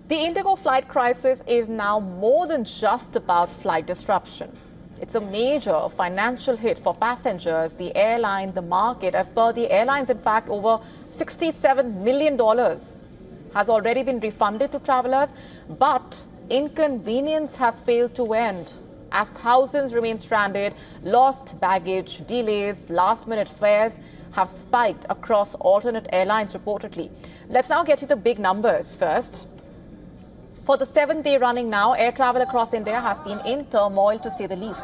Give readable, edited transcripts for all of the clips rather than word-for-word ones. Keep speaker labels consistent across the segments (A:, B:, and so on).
A: The IndiGo flight crisis is now more than just about flight disruption. It's a major financial hit for passengers, the airline, the market. As per the airlines, in fact, over $67 million has already been refunded to travelers, but inconvenience has failed to end as thousands remain stranded. Lost baggage, delays, last-minute fares have spiked across alternate airlines reportedly. Let's now get you the big numbers first. For the 7th day running now, air travel across India has been in turmoil, to say the least.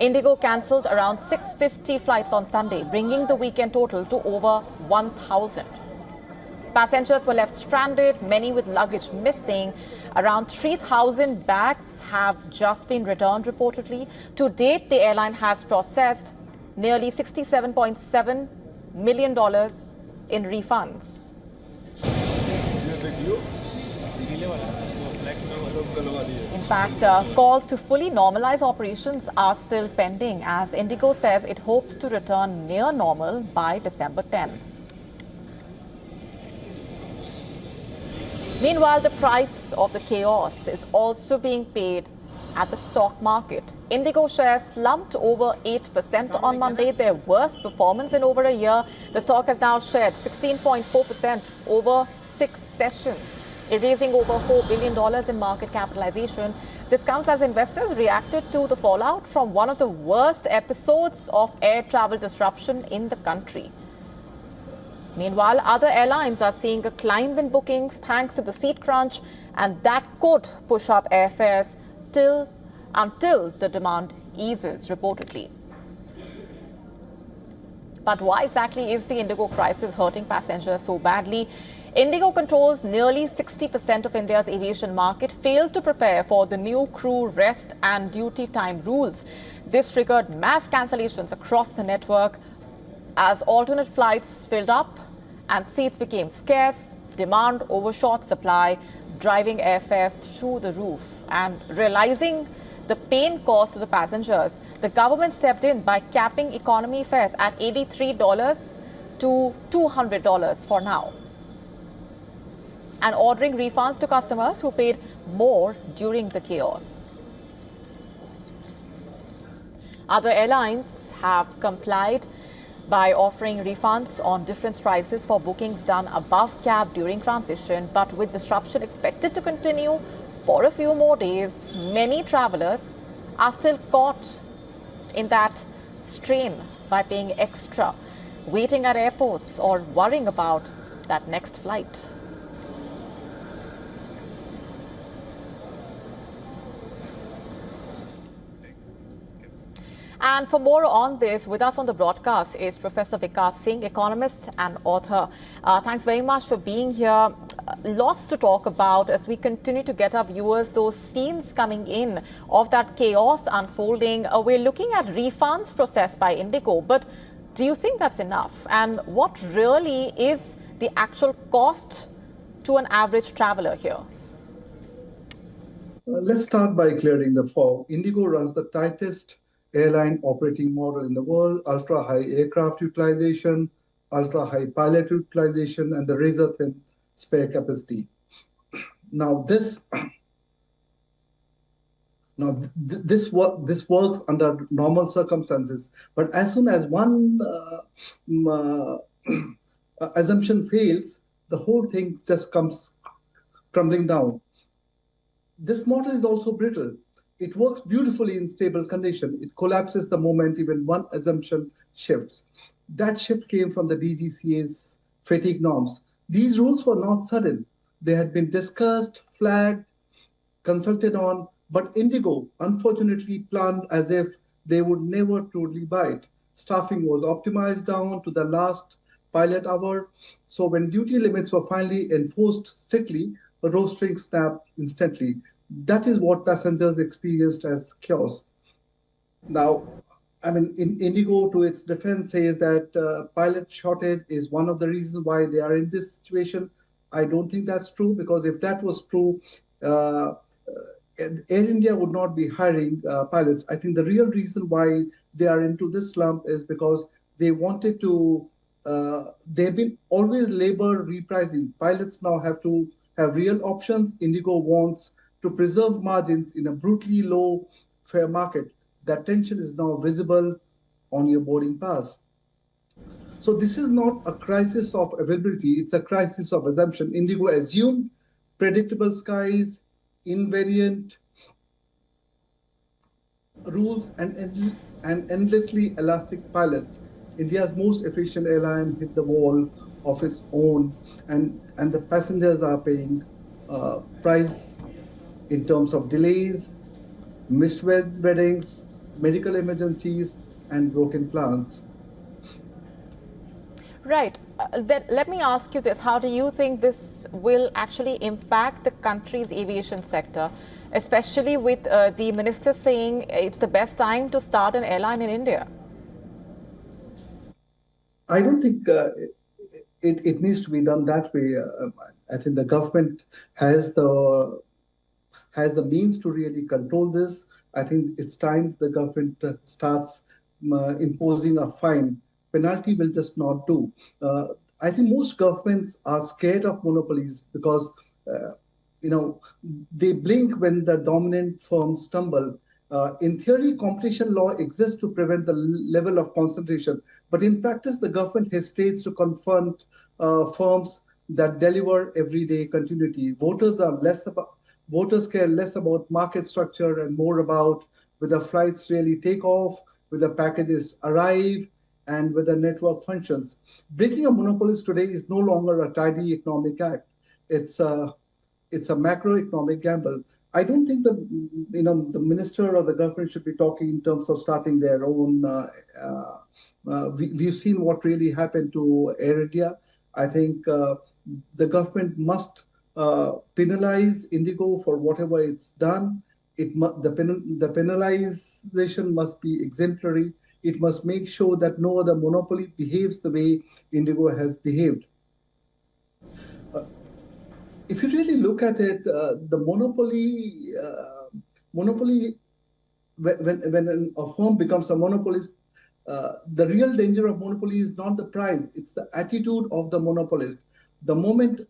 A: IndiGo cancelled around 650 flights on Sunday, bringing the weekend total to over 1,000. Passengers were left stranded, many with luggage missing. Around 3,000 bags have just been returned, reportedly. To date, the airline has processed nearly $67.7 million in refunds. In fact, calls to fully normalize operations are still pending, as IndiGo says it hopes to return near normal by December 10. Meanwhile, the price of the chaos is also being paid at the stock market. IndiGo shares slumped over 8% on Monday, their worst performance in over a year. The stock has now shed 16.4% over 6 sessions, erasing over $4 billion in market capitalization. This comes as investors reacted to the fallout from one of the worst episodes of air travel disruption in the country. Meanwhile, other airlines are seeing a climb in bookings thanks to the seat crunch, and that could push up airfares until the demand eases, reportedly. But why exactly is the IndiGo crisis hurting passengers so badly? IndiGo controls nearly 60% of India's aviation market, failed to prepare for the new crew rest and duty time rules. This triggered mass cancellations across the network as alternate flights filled up and seats became scarce. Demand overshot supply, driving airfares through the roof. And realizing the pain caused to the passengers, the government stepped in by capping economy fares at $83 to $200 for now, and ordering refunds to customers who paid more during the chaos. Other airlines have complied by offering refunds on different prices for bookings done above cap during transition, but with disruption expected to continue for a few more days, many travelers are still caught in that strain by paying extra, waiting at airports, or worrying about that next flight. And for more on this, with us on the broadcast is Professor Vikas Singh, economist and author. Thanks very much for being here. Lots to talk about as we continue to get our viewers those scenes coming in of that chaos unfolding. We're looking at refunds processed by IndiGo, but do you think that's enough? And what really is the actual cost to an average traveler here?
B: Let's start by clearing the fog. IndiGo runs the tightest airline operating model in the world: ultra-high aircraft utilization, ultra-high pilot utilization, and the razor-thin spare capacity. Now, this works under normal circumstances, but as soon as one assumption fails, the whole thing just comes crumbling down. This model is also brittle. It works beautifully in stable condition. It collapses the moment even one assumption shifts. That shift came from the DGCA's fatigue norms. These rules were not sudden. They had been discussed, flagged, consulted on, but IndiGo unfortunately planned as if they would never truly bite. Staffing was optimized down to the last pilot hour. So when duty limits were finally enforced strictly, a rostering snapped instantly. That is what passengers experienced as chaos. Now, I mean, IndiGo, to its defense, says that pilot shortage is one of the reasons why they are in this situation. I don't think that's true, because if that was true, Air India would not be hiring pilots. I think the real reason why they are into this slump is because they wanted to, they've been always labor repricing. Pilots now have to have real options. IndiGo wants to preserve margins in a brutally low fare market. That tension is now visible on your boarding pass. So this is not a crisis of availability, it's a crisis of assumption. IndiGo assumed predictable skies, invariant rules, and endlessly elastic pilots. India's most efficient airline hit the wall of its own, and the passengers are paying price in terms of delays, missed weddings, medical emergencies, and broken plans.
A: Right. Then let me ask you this. How do you think this will actually impact the country's aviation sector, especially with the minister saying it's the best time to start an airline in India?
B: I don't think it needs to be done that way. I think the government has the means to really control this. I think it's time the government starts imposing a fine. Penalty will just not do. I think most governments are scared of monopolies because they blink when the dominant firms stumble. In theory, competition law exists to prevent the level of concentration, but in practice, the government hesitates to confront firms that deliver everyday continuity. Voters care less about market structure and more about whether flights really take off, whether packages arrive, and whether network functions. Breaking a monopolist today is no longer a tidy economic act. It's a macroeconomic gamble. I don't think the minister or the government should be talking in terms of starting their own. We've seen what really happened to Air India. I think the government must penalize IndiGo for whatever it's done. The penalization must be exemplary. It must make sure that no other monopoly behaves the way IndiGo has behaved. If you really look at it, the monopoly, when a firm becomes a monopolist, the real danger of monopoly is not the price; it's the attitude of the monopolist. The moment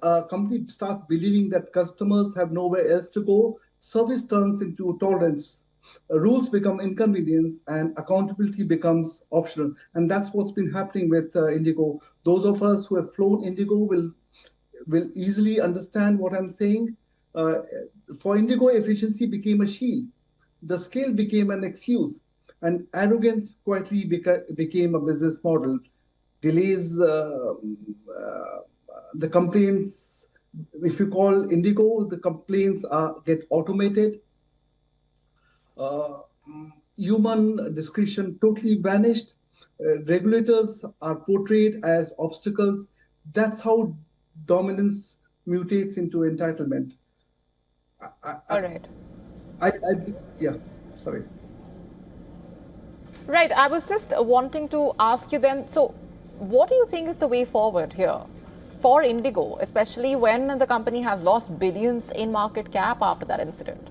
B: a company starts believing that customers have nowhere else to go, service turns into tolerance. Rules become inconvenience and accountability becomes optional. And that's what's been happening with IndiGo. Those of us who have flown IndiGo will easily understand what I'm saying. For IndiGo, efficiency became a shield. The scale became an excuse. And arrogance quietly became a business model. Delays, the complaints, if you call IndiGo, the complaints get automated. Human discretion totally vanished. Regulators are portrayed as obstacles. That's how dominance mutates into entitlement.
A: All right.
B: Yeah, sorry.
A: Right. I was just wanting to ask you then, so what do you think is the way forward here for IndiGo, especially when the company has lost billions in market cap after that incident?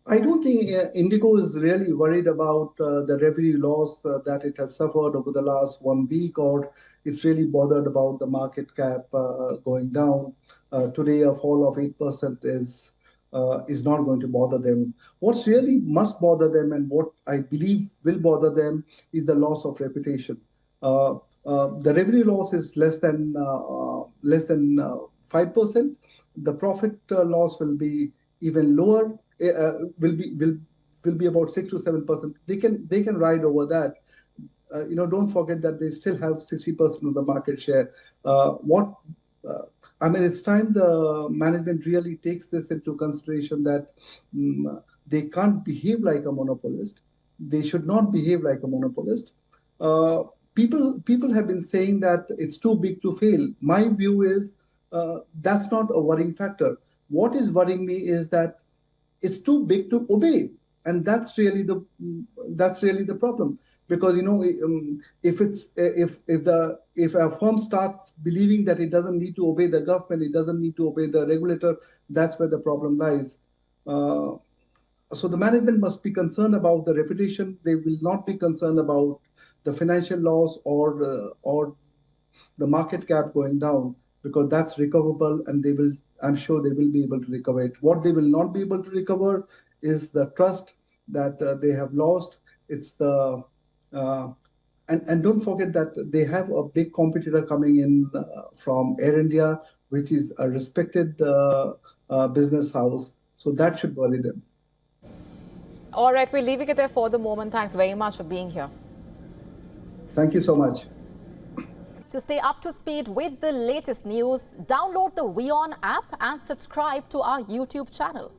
B: I don't think IndiGo is really worried about the revenue loss that it has suffered over the last 1 week, or it's really bothered about the market cap going down. Today, a fall of 8% is not going to bother them. What's really must bother them, and what I believe will bother them, is the loss of reputation. The revenue loss is less than 5%. The profit loss will be even lower. Will be about 6 to 7%. They can ride over that. Don't forget that they still have 60% of the market share. It's time the management really takes this into consideration that they can't behave like a monopolist. They should not behave like a monopolist. People have been saying that it's too big to fail. My view is that's not a worrying factor. What is worrying me is that it's too big to obey, and that's really the problem. Because if a firm starts believing that it doesn't need to obey the government, it doesn't need to obey the regulator, that's where the problem lies. So the management must be concerned about the reputation. They will not be concerned about the financial loss or the market cap going down, because that's recoverable, and I'm sure they will be able to recover it. What they will not be able to recover is the trust that they have lost. It's the and don't forget that they have a big competitor coming in from Air India, which is a respected business house. So that should worry them.
A: All right, we're leaving it there for the moment. Thanks very much for being here.
B: Thank you so much.
A: To stay up to speed with the latest news, download the WION app and subscribe to our YouTube channel.